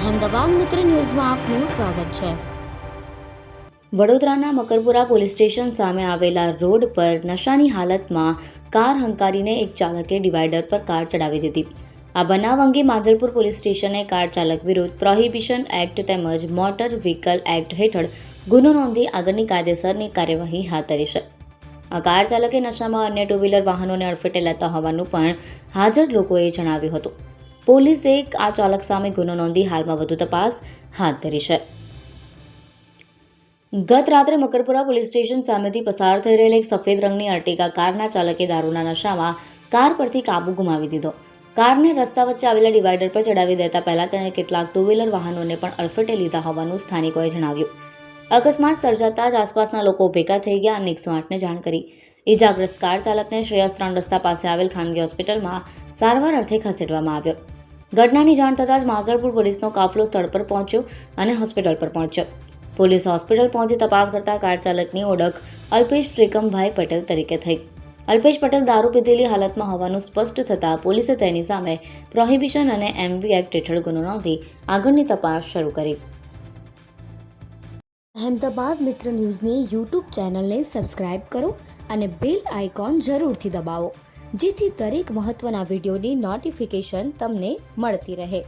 અહેમદાબાદ મિત્ર ન્યૂઝમાં આપનું સ્વાગત છે। વડોદરાના મકરપુરા પોલીસ સ્ટેશન સામે આવેલા રોડ પર નશાની હાલતમાં કાર હંકારીને એક ચાલકે ડિવાઈડર પર કાર ચડાવી દીધી। આ બનાવ અંગે માંજલપુર પોલીસ સ્ટેશને કાર ચાલક વિરુદ્ધ પ્રોહિબિશન એક્ટ તેમજ મોટર વ્હીકલ એક્ટ હેઠળ ગુનો નોંધી આગળની કાયદેસરની કાર્યવાહી હાથ ધરી છે। આ કાર ચાલકે નશામાં અન્ય ટુ વ્હીલર વાહનોને અડફેટે લેતા હોવાનું પણ હાજર લોકોએ જણાવ્યું હતું। પોલીસે આ ચાલક સામે ગુનો નોંધી હાલમાં વધુ તપાસ હાથ ધરી છે। ગત રાત્રે મકરપુરા પોલીસ સ્ટેશન સામેથી પસાર થઈ રહેલ એક સફેદ રંગની અર્ટિગા કારના ચાલકે દારૂના નશામાં કાર પરથી કાબુ ગુમાવી દીધો। કારને રસ્તા વચ્ચે આવેલા ડિવાઈડર પર ચડાવી દેતા પહેલા તેણે કેટલાક ટુ વ્હીલર વાહનોને પણ અડફેટે લીધા હોવાનું સ્થાનિકોએ જણાવ્યું। અકસ્માત સર્જાતા જ આસપાસના લોકો ભેગા થઈ ગયા અને 108ને જાણ કરી। ઇજાગ્રસ્ત કાર ચાલકને શ્રેયસ 3 રસ્તા પાસે આવેલ ખાનગી હોસ્પિટલમાં સારવાર અર્થે ખસેડવામાં આવ્યો। ઘટનાની જાણ થતાં જ માંજલપુર પોલીસનો કાફલો સ્થળ પર પહોંચ્યો અને હોસ્પિટલ પર પહોંચ્યો। પોલીસ હોસ્પિટલ પહોંચી તપાસ કરતા કાર ચાલકની ઓળખ અલ્પેશ ત્રિકમભાઈ પટેલ તરીકે થઈ। અલ્પેશ પટેલ દારૂ પીધેલી હાલતમાં હોવાનું સ્પષ્ટ થતાં પોલીસે તેની સામે પ્રોહિબિશન અને એમવી એક્ટ હેઠળ ગુનો નોંધી આગળની તપાસ શરૂ કરી। અહેમદાબાદ મિત્ર ન્યૂઝની યુટ્યુબ ચેનલને સબસ્ક્રાઇબ કરો અને બેલ આઇકોન જરૂરથી દબાવો, જેથી દરેક મહત્ત્વના વિડીયોની નોટિફિકેશન તમને મળતી રહે।